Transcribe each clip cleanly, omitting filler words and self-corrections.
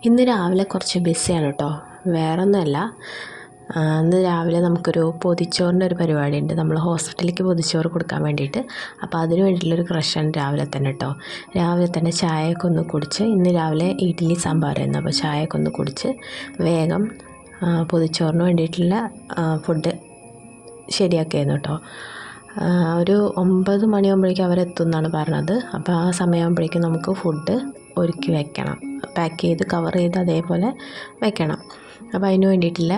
ഇന്ന് രാവിലെ കുറച്ച് ബിസിയാണ് കേട്ടോ, വേറൊന്നുമല്ല. ഇന്ന് രാവിലെ നമുക്കൊരു പൊതിച്ചോറിൻ്റെ ഒരു പരിപാടി ഉണ്ട്. നമ്മൾ ഹോസ്പിറ്റലിലേക്ക് പൊതിച്ചോറ് കൊടുക്കാൻ വേണ്ടിയിട്ട്. അപ്പോൾ അതിന് വേണ്ടിയിട്ടുള്ളൊരു ക്രഷാണ് രാവിലെ തന്നെ കേട്ടോ. രാവിലെ തന്നെ ചായയൊക്കെ ഒന്ന് കുടിച്ച്, ഇന്ന് രാവിലെ ഇഡ്ഡലി സാമ്പാറായിരുന്നു. അപ്പോൾ ചായയൊക്കെ ഒന്ന് കുടിച്ച് വേഗം പൊതിച്ചോറിന് വേണ്ടിയിട്ടുള്ള ഫുഡ് ശരിയാക്കിയായിരുന്നു കേട്ടോ. ഒരു 9 മണിയാകുമ്പോഴേക്കും അവരെത്തും എന്നാണ് പറഞ്ഞത്. അപ്പോൾ ആ സമയമാകുമ്പോഴേക്കും നമുക്ക് ഫുഡ് ഒരുക്കി വെക്കണം, പാക്ക് ചെയ്ത് കവർ ചെയ്ത് അതേപോലെ വെക്കണം. അപ്പോൾ അതിന് വേണ്ടിയിട്ടുള്ള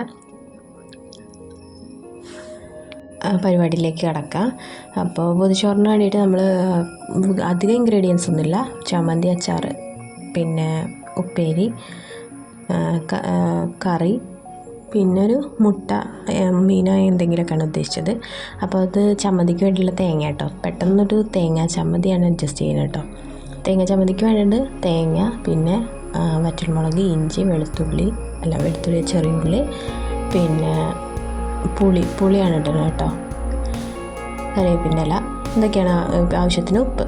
പരിപാടിയിലേക്ക് കിടക്കാം. അപ്പോൾ പൊതിച്ചോറിന് വേണ്ടിയിട്ട് നമ്മൾ അധികം ഇൻഗ്രീഡിയൻസ് ഒന്നുമില്ല. ചമ്മന്തി, അച്ചാർ, പിന്നെ ഉപ്പേരി, കറി, പിന്നെ ഒരു മുട്ട, മീനോ എന്തെങ്കിലുമൊക്കെയാണ് ഉദ്ദേശിച്ചത്. അപ്പോൾ അത് ചമ്മന്തിക്ക് വേണ്ടിയുള്ള തേങ്ങ കേട്ടോ. പെട്ടെന്നൊരു തേങ്ങ ചമ്മന്തിയാണ് അഡ്ജസ്റ്റ് ചെയ്യുന്നത് കേട്ടോ. തേങ്ങ ചമ്മന്തിക്ക് വേണ്ടിയിട്ട് തേങ്ങ, പിന്നെ വറ്റൽമുളക്, ഇഞ്ചി, വെളുത്തുള്ളി, ചെറിയ ഉള്ളി, പിന്നെ പുളിയാണ് ഇടുന്നത് കേട്ടോ. കറിവേപ്പിൻ്റെ ഇല, ഇതൊക്കെയാണ് ആവശ്യത്തിന് ഉപ്പ്,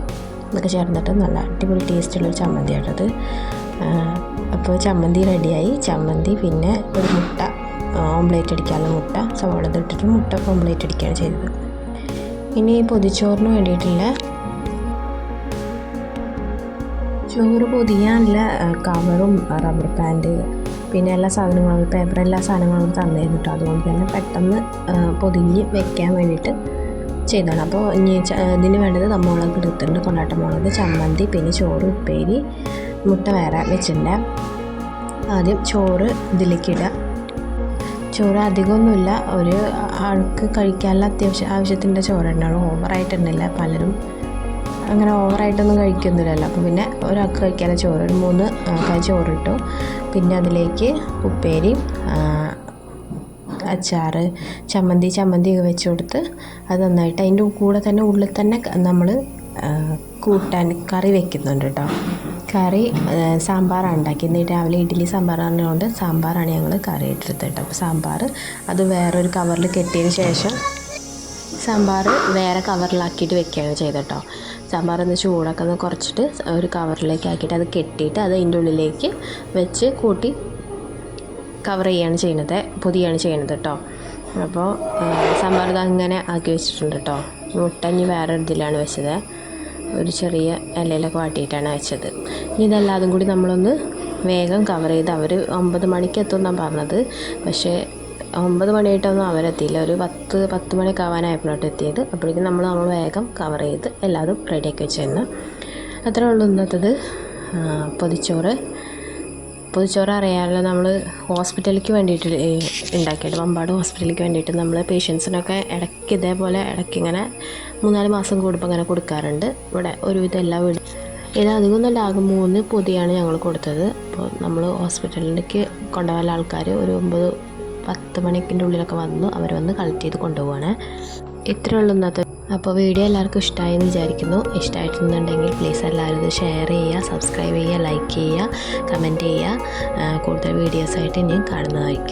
ഇതൊക്കെ ചേർന്നിട്ട് നല്ല അടിപൊളി ടേസ്റ്റുള്ളൊരു ചമ്മന്തിയാണത്. അപ്പോൾ ചമ്മന്തി റെഡിയായി. ചമ്മന്തി, പിന്നെ ഒരു മുട്ട ഓംലേറ്റ് അടിക്കാനുള്ള മുട്ട, സവാള ഇട്ടിട്ട് മുട്ട ഓംലേറ്റ് അടിക്കുകയാണ് ചെയ്തത്. ഇനി പൊതിച്ചോറിന് വേണ്ടിയിട്ടുള്ള ചോറ് പൊതിയാനുള്ള കവറും റബ്ബർ ബാൻഡ്, പിന്നെ എല്ലാ സാധനങ്ങളും പേപ്പർ, എല്ലാ സാധനങ്ങളും തന്നിരുന്നു കേട്ടോ. അതുകൊണ്ട് തന്നെ പെട്ടെന്ന് പൊതിഞ്ഞ് വെക്കാൻ വേണ്ടിയിട്ട് ചെയ്തതാണ്. അപ്പോൾ ഇനി ഇതിന് വേണ്ടത് മുളക് എടുത്തിട്ടുണ്ട്, കൊണ്ടാട്ട മുളക്, ചമ്മന്തി, പിന്നെ ചോറ്, ഉപ്പേരി, മുട്ട വേറെ വെച്ചിട്ടുണ്ട്. ആദ്യം ചോറ് ഇതിലേക്ക് ഇടുക. ചോറ് അധികമൊന്നുമില്ല, ഒരു ആൾക്ക് കഴിക്കാനുള്ള ആവശ്യത്തിൻ്റെ ചോറ് ഉണ്ടാവും. ഓവറായിട്ടുണ്ടല്ല, പലരും അങ്ങനെ ഓവറായിട്ടൊന്നും കഴിക്കുന്നില്ലല്ലോ. അപ്പോൾ പിന്നെ ഒരാൾക്ക് കഴിക്കാനുള്ള ചോറ്, ഒരു 3 കായ് ചോറിട്ടു. പിന്നെ അതിലേക്ക് ഉപ്പേരി, അച്ചാർ, ചമ്മന്തി വെച്ച് കൊടുത്ത് അത് നന്നായിട്ട് അതിൻ്റെ കൂടെ തന്നെ ഉള്ളിൽ തന്നെ നമ്മൾ കൂട്ടാൻ കറി വെക്കുന്നുണ്ട് കേട്ടോ. കറി സാമ്പാറാണ് ഉണ്ടാക്കി. ഇന്ന് രാവിലെ ഇഡ്ഡലി സാമ്പാറായതുകൊണ്ട് സാമ്പാറാണ് ഞങ്ങൾ കറി എടുത്തത് കേട്ടോ. അപ്പോൾ സാമ്പാർ അത് വേറൊരു കവറിൽ കെട്ടിയതിന് ശേഷം സാമ്പാർ വേറെ കവറിലാക്കിയിട്ട് വെക്കുകയാണ് ചെയ്തത് കേട്ടോ. സാമ്പാർ ഒന്ന് ചൂടൊക്കെ ഒന്ന് കുറച്ചിട്ട് ഒരു കവറിലേക്ക് ആക്കിയിട്ട് അത് കെട്ടിയിട്ട് അത് അതിൻ്റെ ഉള്ളിലേക്ക് വെച്ച് കൂട്ടി കവർ ചെയ്യുകയാണ് ചെയ്യുന്നത്, പൊതിയാണ് ചെയ്യുന്നത് കേട്ടോ. അപ്പോൾ സാമ്പാർ ഇത് അങ്ങനെ ആക്കി വെച്ചിട്ടുണ്ട് കേട്ടോ. മുട്ട ഇനി വേറെ ഇതിലാണ് വെച്ചത്, ഒരു ചെറിയ ഇലയിലൊക്കെ വാട്ടിയിട്ടാണ് വെച്ചത്. ഇനി ഇതെല്ലാതും കൂടി നമ്മളൊന്ന് വേഗം കവർ ചെയ്ത്, അവർ 9 മണിക്ക് എത്തുമെന്നാണ് പറഞ്ഞത്. പക്ഷേ 9 മണിയായിട്ടൊന്നും അവരെത്തിയില്ല, ഒരു 10 മണിയൊക്കെ ആവാനായപ്പോഴാണ് എത്തിയത്. അപ്പോഴേക്കും നമ്മൾ വേഗം കവർ ചെയ്ത് എല്ലാതും റെഡിയാക്കി വെച്ചിരുന്നു. അത്രേ ഉള്ളൂ ഇന്നത്തത് പൊതിച്ചോറ് അറിയാമല്ലോ. നമ്മൾ ഹോസ്പിറ്റലിലേക്ക് വേണ്ടിയിട്ട് ഉണ്ടാക്കിയിട്ട്, വമ്പാട് ഹോസ്പിറ്റലിലേക്ക് വേണ്ടിയിട്ട് നമ്മൾ പേഷ്യൻസിനൊക്കെ ഇടയ്ക്ക് ഇതേപോലെ ഇങ്ങനെ 3-4 മാസം കൂടുമ്പോൾ അങ്ങനെ കൊടുക്കാറുണ്ട്. ഇവിടെ ഒരുവിധം എല്ലാ വീടും ഇത് അധികമൊന്നുമല്ല, ആകെ 3 പൊതിയാണ് ഞങ്ങൾ കൊടുത്തത്. അപ്പോൾ നമ്മൾ ഹോസ്പിറ്റലിലേക്ക് കൊണ്ടുപോകാൻ ആൾക്കാർ ഒരു 9-10 മണിക്കിൻ്റെ ഉള്ളിലൊക്കെ അവർ വന്ന് കളക്ട് ചെയ്ത് കൊണ്ടുപോവാണ്. ഇത്രയേ ഉള്ളൂ ഇന്നത്തെ. അപ്പോൾ വീഡിയോ എല്ലാവർക്കും ഇഷ്ടമായെന്ന് വിചാരിക്കുന്നു. ഇഷ്ടമായിട്ടുണ്ടെങ്കിൽ പ്ലീസ് എല്ലാവരും ഇത് ഷെയർ ചെയ്യുക, സബ്സ്ക്രൈബ് ചെയ്യുക, ലൈക്ക് ചെയ്യുക, കമൻറ്റ് ചെയ്യുക. കൂടുതൽ വീഡിയോസായിട്ട് ഇനിയും കാണുന്നതായിരിക്കും.